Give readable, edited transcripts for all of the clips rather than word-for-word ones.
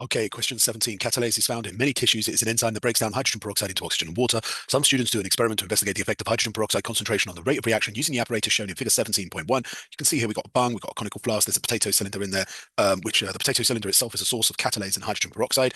Okay, question 17. Catalase is found in many tissues. It is an enzyme that breaks down hydrogen peroxide into oxygen and water. Some students do an experiment to investigate the effect of hydrogen peroxide concentration on the rate of reaction using the apparatus shown in figure 17.1. You can see here we've got a bung, we've got a conical flask, there's a potato cylinder in there, which the potato cylinder itself is a source of catalase and hydrogen peroxide.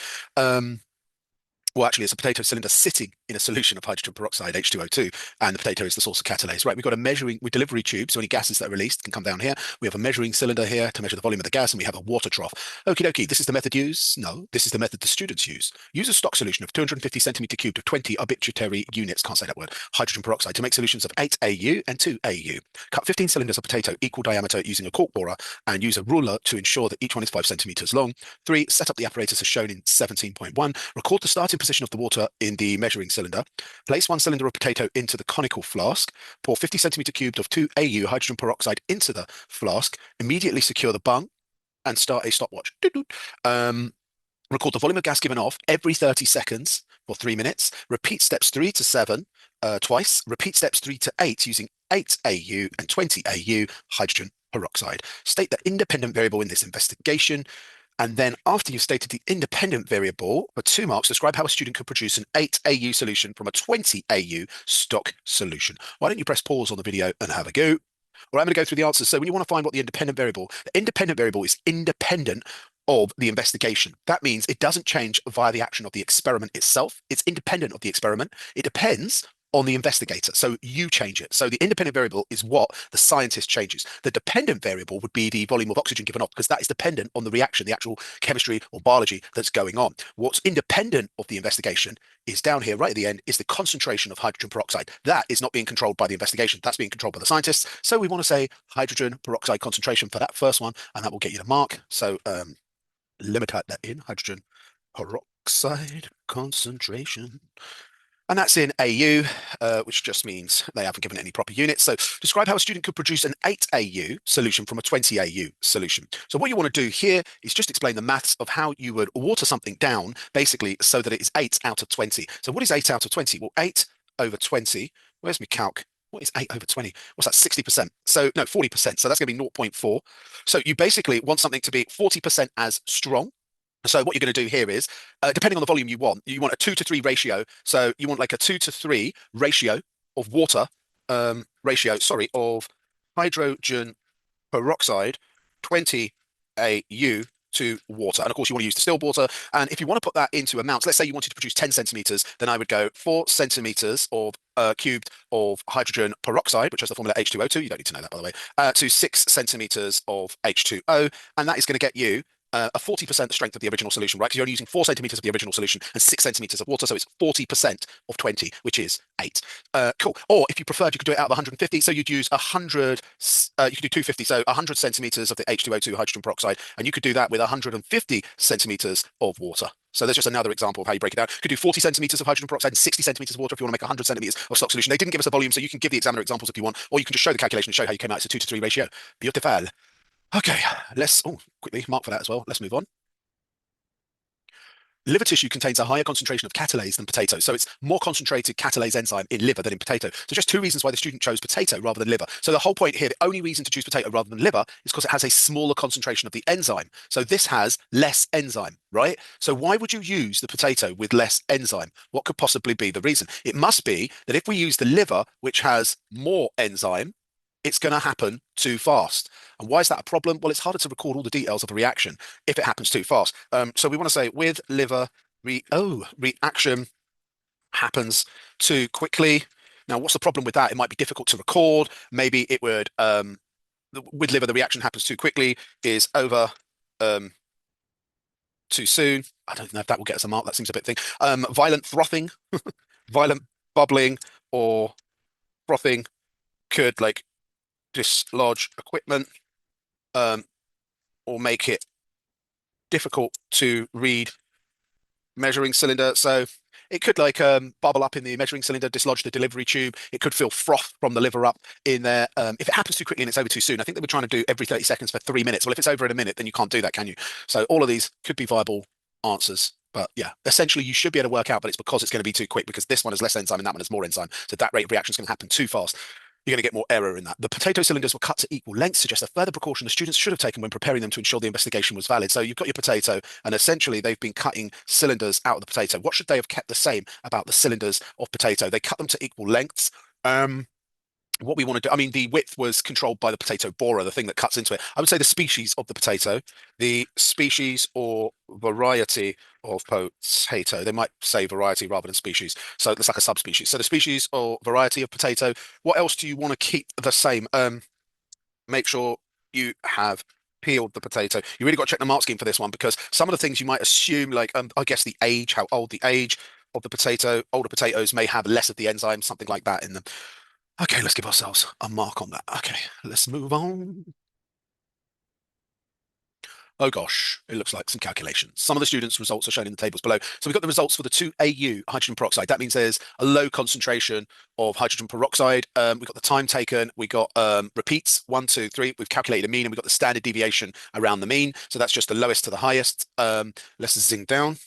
Well, actually, it's a potato cylinder sitting in a solution of hydrogen peroxide, H2O2, and the potato is the source of catalase. Right, we've got a measuring with delivery tube, so any gases that are released can come down here. We have a measuring cylinder here to measure the volume of the gas, and we have a water trough. Okie dokie, this is the method used? No, this is the method the students use. Use a stock solution of 250 centimeter cubed of 20 arbitrary units, can't say that word, hydrogen peroxide to make solutions of 8 AU and 2 AU. Cut 15 cylinders of potato equal diameter using a cork borer and use a ruler to ensure that each one is 5 centimeters long. 3. Set up the apparatus as shown in 17.1. Record the starting position of the water in the measuring cylinder. Place one cylinder of potato into the conical flask. Pour 50 centimeter cubed of 2 AU hydrogen peroxide into the flask. Immediately secure the bung and start a stopwatch. Record the volume of gas given off every 30 seconds for 3 minutes. Repeat steps 3 to 7 twice. Repeat steps 3 to 8 using 8 AU and 20 AU hydrogen peroxide. State the independent variable in this investigation. And then after you've stated the independent variable for 2 marks, describe how a student could produce an 8 AU solution from a 20 AU stock solution. Why don't you press pause on the video and have a go? Well, I'm going to go through the answers. So when you want to find what the independent variable is independent of the investigation. That means it doesn't change via the action of the experiment itself. It's independent of the experiment. It depends on the investigator. So you change it. So the independent variable is what the scientist changes. The dependent variable would be the volume of oxygen given off because that is dependent on the reaction, the actual chemistry or biology that's going on. What's independent of the investigation is down here right at the end is the concentration of hydrogen peroxide. That is not being controlled by the investigation. That's being controlled by the scientists. So we want to say hydrogen peroxide concentration for that first one, and that will get you the mark. So limit that in hydrogen peroxide concentration. And that's in AU, which just means they haven't given it any proper units. So describe how a student could produce an 8 AU solution from a 20 AU solution. So what you want to do here is just explain the maths of how you would water something down, basically, so that it is 8 out of 20. So what is 8 out of 20? Well, 8 over 20, where's my calc? What is 8 over 20? What's that, 60%? So no, 40%. So that's going to be 0.4. So you basically want something to be 40% as strong. So what you're going to do here is, depending on the volume you want a 2 to 3 ratio. So you want like a 2 to 3 ratio of water, of hydrogen peroxide, 20 AU to water. And of course, you want to use distilled water. And if you want to put that into amounts, let's say you wanted to produce 10 centimeters, then I would go 4 centimeters of cubed of hydrogen peroxide, which has the formula H2O2. You don't need to know that, by the way, to 6 centimeters of H2O. And that is going to get you a 40% strength of the original solution, right? Because you're only using 4 centimeters of the original solution and 6 centimeters of water. So it's 40% of 20, which is 8. Cool. Or if you preferred, you could do it out of 150. So you'd use 100, you could do 250. So 100 centimeters of the H2O2 hydrogen peroxide. And you could do that with 150 centimeters of water. So there's just another example of how you break it down. You could do 40 centimeters of hydrogen peroxide and 60 centimeters of water if you want to make 100 centimeters of stock solution. They didn't give us a volume, so you can give the examiner examples if you want, or you can just show the calculation and show how you came out. It's a 2 to 3 ratio. Beautiful. Okay, let's quickly mark for that as well. Let's move on. Liver tissue contains a higher concentration of catalase than potato. So it's more concentrated catalase enzyme in liver than in potato. So just 2 reasons why the student chose potato rather than liver. So the whole point here, the only reason to choose potato rather than liver is because it has a smaller concentration of the enzyme. So this has less enzyme, right? So why would you use the potato with less enzyme? What could possibly be the reason? It must be that if we use the liver, which has more enzyme, it's going to happen too fast. And why is that a problem? Well, it's harder to record all the details of a reaction if it happens too fast. So we want to say with liver, reaction happens too quickly. Now, what's the problem with that? It might be difficult to record. Maybe it would, with liver, the reaction happens too quickly is over too soon. I don't know if that will get us a mark. That seems a bit thing. Violent frothing, violent bubbling or frothing could like dislodge equipment or make it difficult to read measuring cylinder. So it could like bubble up in the measuring cylinder, dislodge the delivery tube. It could feel froth from the liver up in there. If it happens too quickly and it's over too soon, I think they were trying to do every 30 seconds for 3 minutes. Well, if it's over in a minute, then you can't do that, can you? So all of these could be viable answers. But yeah, essentially you should be able to work out, but it's because it's going to be too quick because this one has less enzyme and that one has more enzyme. So that rate of reaction is going to happen too fast. you're going to get more error in that. The potato cylinders were cut to equal lengths, suggests a further precaution the students should have taken when preparing them to ensure the investigation was valid. So you've got your potato, and essentially they've been cutting cylinders out of the potato. What should they have kept the same about the cylinders of potato? They cut them to equal lengths. What we want to do, I mean, the width was controlled by the potato borer, the thing that cuts into it. I would say the species of the potato, the species or variety of potato. They might say variety rather than species. So it's like a subspecies. So the species or variety of potato. What else do you want to keep the same? Make sure you have peeled the potato. You really got to check the mark scheme for this one because some of the things you might assume, like I guess the age, how old the age of the potato, older potatoes may have less of the enzyme, something like that in them. Okay, let's give ourselves a mark on that. Okay, let's move on. Oh gosh, it looks like some calculations. Some of the students' results are shown in the tables below. So we've got the results for the 2Au hydrogen peroxide. That means there's a low concentration of hydrogen peroxide. We've got the time taken. We got repeats, 1, 2, 3. We've calculated a mean, and we've got the standard deviation around the mean. So that's just the lowest to the highest. Let's zing down.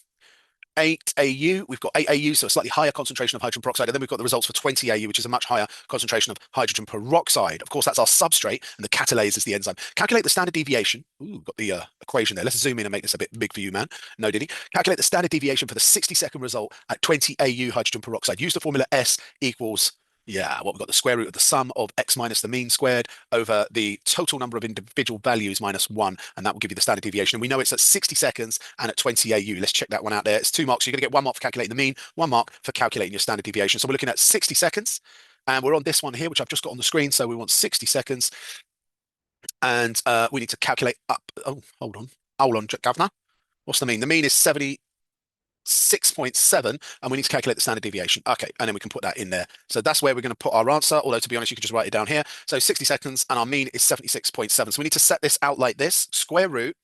8Au, we've got 8Au, so a slightly higher concentration of hydrogen peroxide. And then we've got the results for 20Au, which is a much higher concentration of hydrogen peroxide. Of course, that's our substrate, and the catalase is the enzyme. Calculate the standard deviation. Ooh, got the equation there. Let's zoom in and make this a bit big for you, man. No, did he? Calculate the standard deviation for the 60-second result at 20Au hydrogen peroxide. Use the formula S equals what we've got the square root of the sum of x minus the mean squared over the total number of individual values minus 1, and that will give you the standard deviation. And we know it's at 60 seconds and at 20 AU. Let's check that one out there. It's 2 marks. So you're going to get 1 mark for calculating the mean, 1 mark for calculating your standard deviation. So we're looking at 60 seconds, and we're on this one here, which I've just got on the screen. So we want 60 seconds, and we need to calculate up. Oh, hold on. Hold on, Governor. What's the mean? The mean is 76.7, and we need to calculate the standard deviation. Okay, and then we can put that in there. So that's where we're going to put our answer, although to be honest, you can just write it down here. So 60 seconds, and our mean is 76.7. So we need to set this out like this, square root,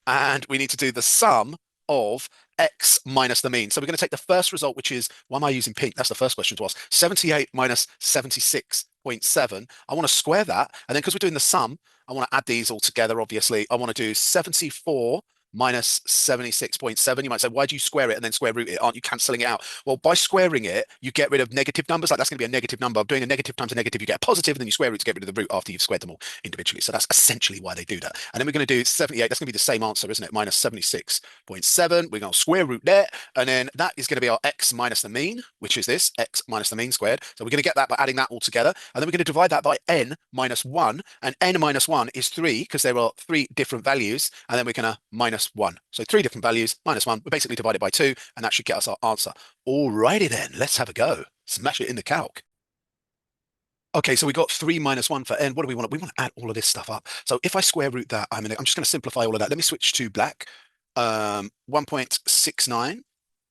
and we need to do the sum of x minus the mean. So we're going to take the first result, which is, why am I using pink? That's the first question to ask. 78 minus 76.7. I want to square that, and then because we're doing the sum, I want to add these all together, obviously. I want to do 74 minus 76.7. You might say, why do you square it and then square root it? Aren't you cancelling it out? Well, by squaring it, you get rid of negative numbers. Like that's going to be a negative number. Doing a negative times a negative, you get a positive, and then you square root to get rid of the root after you've squared them all individually. So that's essentially why they do that. And then we're going to do 78. That's going to be the same answer, isn't it? Minus 76.7. We're going to square root there. And then that is going to be our x minus the mean, which is this, x minus the mean squared. So we're going to get that by adding that all together. And then we're going to divide that by n minus 1. And n minus 1 is 3 because there are 3 different values. And then we're going to minus 1. So 3 different values, minus 1. We basically divide it by 2, and that should get us our answer. Alrighty then, let's have a go. Smash it in the calc. Okay, so we got 3 minus 1 for n. What do we want? We want to add all of this stuff up. So if I square root that, I'm just going to simplify all of that. Let me switch to black. 1.69.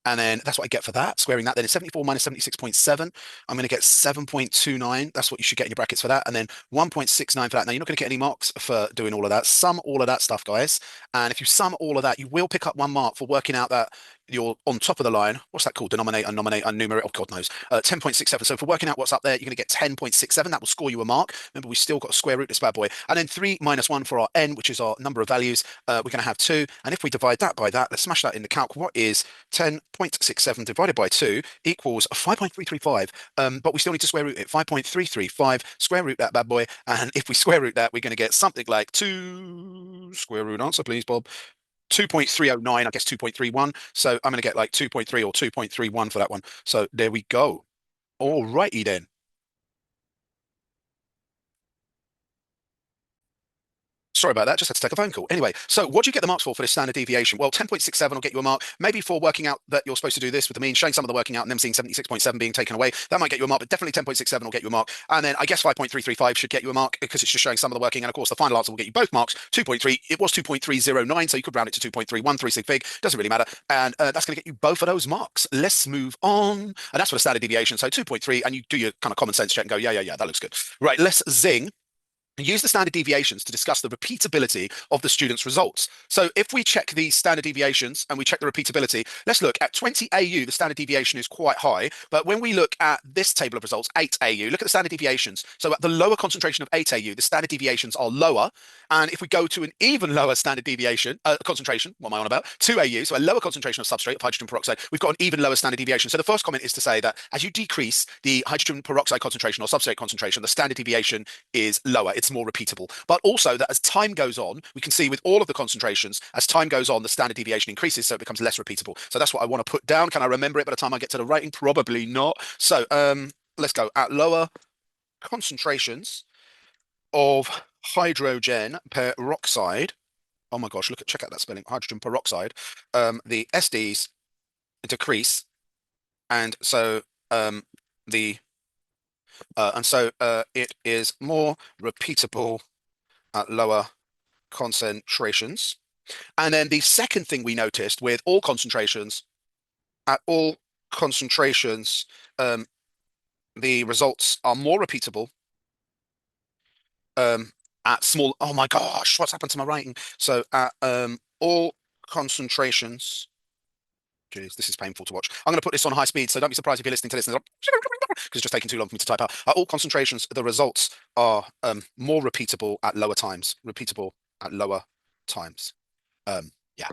And then that's what I get for that. Squaring that, then it's 74 minus 76.7. I'm going to get 7.29. That's what you should get in your brackets for that. And then 1.69 for that. Now, you're not going to get any marks for doing all of that. Sum all of that stuff, guys. And if you sum all of that, you will pick up 1 mark for working out that you're on top of the line. What's that called? Denominator, numerator, numerator. Oh, God knows. 10.67. So for working out what's up there, you're going to get 10.67. That will score you a mark. Remember, we still got to square root this bad boy. And then 3 minus 1 for our n, which is our number of values. We're going to have 2. And if we divide that by that, let's smash that in the calc. What is 10.67 divided by 2 equals 5.335. But we still need to square root it. 5.335. Square root that bad boy. And if we square root that, we're going to get something like 2. Square root answer, please, Bob. 2.309, I guess 2.31. So I'm going to get like 2.3 or 2.31 for that one. So there we go. All righty then. Sorry about that. Just had to take a phone call. Anyway, so what do you get the marks for this standard deviation? Well, 10.67 will get you a mark. Maybe for working out that you're supposed to do this with the mean, showing some of the working out and then seeing 76.7 being taken away. That might get you a mark, but definitely 10.67 will get you a mark. And then I guess 5.335 should get you a mark because it's just showing some of the working. And of course, the final answer will get you both marks. 2.3. It was 2.309, so you could round it to 2.313 sig fig. Doesn't really matter. And that's going to get you both of those marks. Let's move on. And that's for the standard deviation. So 2.3, and you do your kind of common sense check and go, yeah, that looks good. Right, let's zing. and use the standard deviations to discuss the repeatability of the student's results. So if we check the standard deviations and we check the repeatability, let's look at 20 AU, the standard deviation is quite high. But when we look at this table of results, 8 AU, look at the standard deviations. So at the lower concentration of 8 AU, the standard deviations are lower. And if we go to an even lower standard deviation, concentration, what am I on about? 2 AU, so a lower concentration of substrate of hydrogen peroxide, we've got an even lower standard deviation. So the first comment is to say that as you decrease the hydrogen peroxide concentration or substrate concentration, the standard deviation is lower. It's more repeatable. But also that as time goes on, we can see with all of the concentrations, as time goes on, the standard deviation increases, so it becomes less repeatable. So that's what I want to put down. Can I remember it by the time I get to the rating? Probably not. So let's go at lower concentrations of hydrogen peroxide. Oh my gosh, check out that spelling, hydrogen peroxide. The SDs decrease, and so the it is more repeatable at lower concentrations. And then the second thing we noticed with all concentrations, at all concentrations, the results are more repeatable at small. Oh my gosh, what's happened to my writing? So at all concentrations. Jeez, this is painful to watch. I'm going to put this on high speed, so don't be surprised if you're listening to this because it's just taking too long for me to type out. At all concentrations, the results are more repeatable at lower times. Repeatable at lower times. Yeah,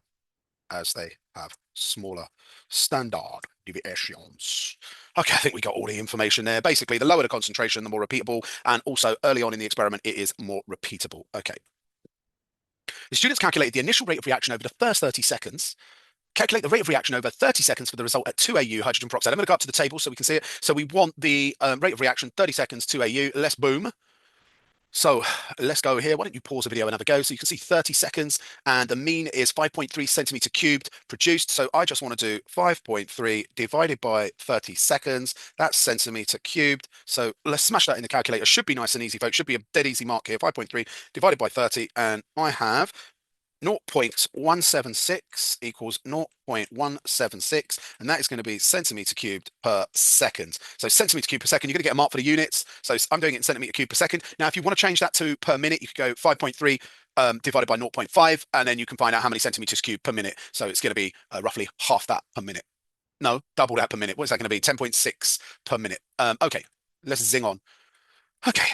as they have smaller standard deviations. Okay, I think we got all the information there. Basically, the lower the concentration, the more repeatable, and also early on in the experiment, it is more repeatable. Okay. The students calculated the initial rate of reaction over the first 30 seconds. Calculate the rate of reaction over 30 seconds for the result at 2 AU hydrogen peroxide. I'm going to go up to the table so we can see it. So we want the rate of reaction 30 seconds, 2 AU. Let's boom. So let's go here. Why don't you pause the video and have a go? So you can see 30 seconds and the mean is 5.3 centimeter cubed produced. So I just want to do 5.3 divided by 30 seconds. That's centimeter cubed. So let's smash that in the calculator. Should be nice and easy, folks. Should be a dead easy mark here. 5.3 divided by 30. And I have 0.176 equals 0.176, and that is going to be centimeter cubed per second. So centimeter cubed per second, you're going to get a mark for the units. So I'm doing it in centimeter cubed per second. Now, if you want to change that to per minute, you could go 5.3 divided by 0.5, and then you can find out how many centimeters cubed per minute. So it's going to be roughly half that per minute. No, double that per minute. What is that going to be? 10.6 per minute. Okay, let's zing on. Okay,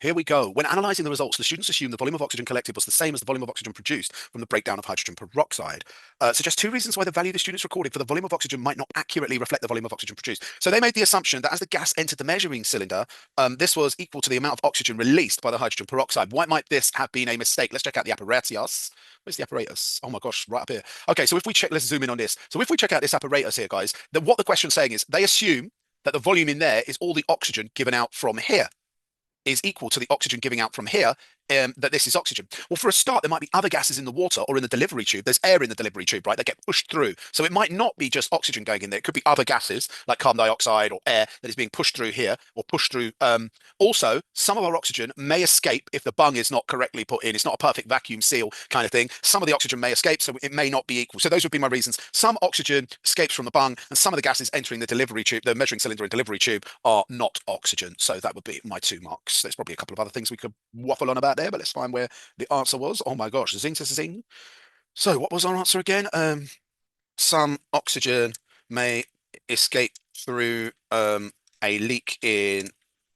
here we go. When analyzing the results, the students assumed the volume of oxygen collected was the same as the volume of oxygen produced from the breakdown of hydrogen peroxide. Suggest two reasons why the value the students recorded for the volume of oxygen might not accurately reflect the volume of oxygen produced. So they made the assumption that as the gas entered the measuring cylinder, this was equal to the amount of oxygen released by the hydrogen peroxide. Why might this have been a mistake? Let's check out the apparatus. Where's the apparatus? Oh my gosh, right up here. Okay, so if we check, let's zoom in on this. So if we check out this apparatus here, guys, then what the question's saying is they assume that the volume in there is all the oxygen given out from here, is equal to the oxygen giving out from here, that this is oxygen. Well, for a start, there might be other gases in the water or in the delivery tube. There's air in the delivery tube, right? That get pushed through. So it might not be just oxygen going in there. It could be other gases like carbon dioxide or air that is being pushed through here or pushed through. Also, some of our oxygen may escape if the bung is not correctly put in. It's not a perfect vacuum seal kind of thing. Some of the oxygen may escape, so it may not be equal. So those would be my reasons. Some oxygen escapes from the bung, and some of the gases entering the delivery tube, the measuring cylinder and delivery tube, are not oxygen. So that would be my 2 marks. There's probably a couple of other things we could waffle on about there, but let's find where the answer was. Oh my gosh, zing to zing. So what was our answer again? Some oxygen may escape through a leak in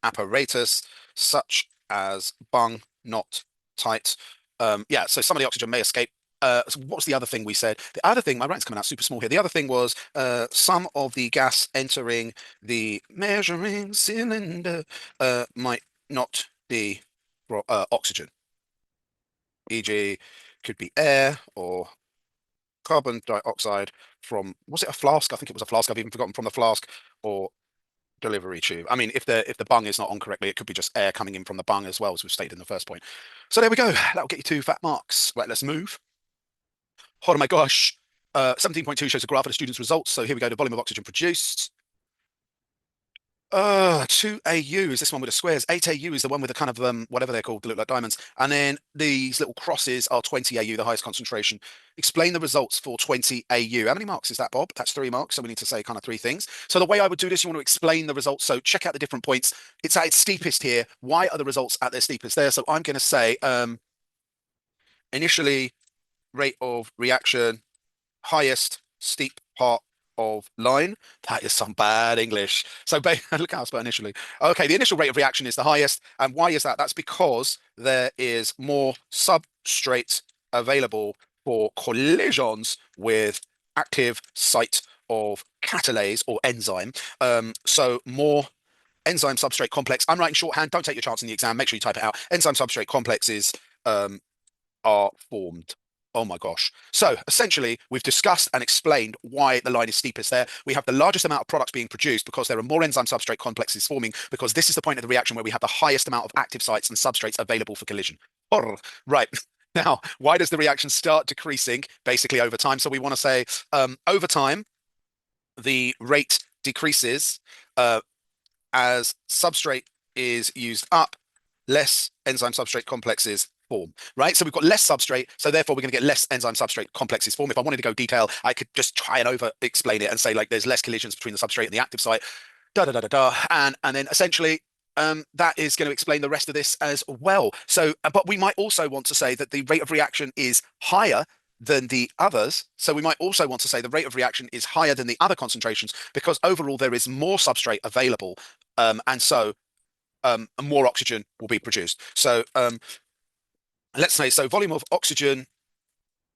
apparatus, such as bung not tight. Yeah, so some of the oxygen may escape. So what's the other thing we said? The other thing, my writing's coming out super small here. The other thing was some of the gas entering the measuring cylinder might not be oxygen, e.g., could be air or carbon dioxide from, was it a flask? I think it was a flask. I've even forgotten, from the flask or delivery tube. I mean, if the bung is not on correctly, it could be just air coming in from the bung as well, as we've stated in the first point. So there we go. That'll get you 2 fat marks. Right, let's move. Oh my gosh. 17.2 shows a graph of the students' results. So here we go, the volume of oxygen produced. 2AU is this one with the squares. 8AU is the one with the kind of whatever they're called, that look like diamonds. And then these little crosses are 20AU, the highest concentration. Explain the results for 20AU. How many marks is that, Bob? That's 3 marks. So we need to say kind of three things. So the way I would do this, you want to explain the results. So check out the different points. It's at its steepest here. Why are the results at their steepest there? So I'm going to say initially rate of reaction highest steep part of line. That is some bad English. So look how I spelled initially. Okay, the initial rate of reaction is the highest. And why is that? That's because there is more substrate available for collisions with active site of catalase or enzyme. So more enzyme substrate complex. I'm writing shorthand. Don't take your chance in the exam. Make sure you type it out. Enzyme substrate complexes um, are formed. Oh my gosh. So essentially, we've discussed and explained why the line is steepest there. We have the largest amount of products being produced because there are more enzyme substrate complexes forming, because this is the point of the reaction where we have the highest amount of active sites and substrates available for collision. Right. Now, why does the reaction start decreasing basically over time? So we want to say over time, the rate decreases uh, as substrate is used up, less enzyme substrate complexes form, right? So we've got less substrate, so therefore we're going to get less enzyme substrate complexes form. If I wanted to go detail, I could just try and over explain it and say like there's less collisions between the substrate and the active site, da da da da da, and then essentially that is going to explain the rest of this as well. So, but we might also want to say that the rate of reaction is higher than the others. So we might also want to say the rate of reaction is higher than the other concentrations because overall there is more substrate available, and so more oxygen will be produced. So let's say so volume of oxygen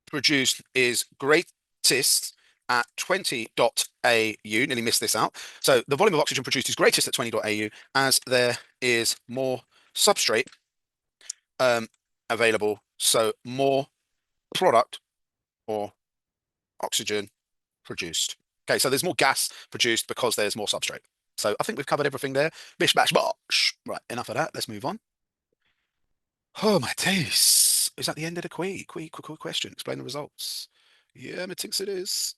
produced is greatest at 20.AU. Nearly missed this out. So the volume of oxygen produced is greatest at 20.AU as there is more substrate um, available. So more product or oxygen produced. Okay, so there's more gas produced because there's more substrate. So I think we've covered everything there. Bish, bash, bosh. Right, enough of that. Let's move on. Oh, my days. Is that the end of the question? Explain the results. Yeah, methinks it is.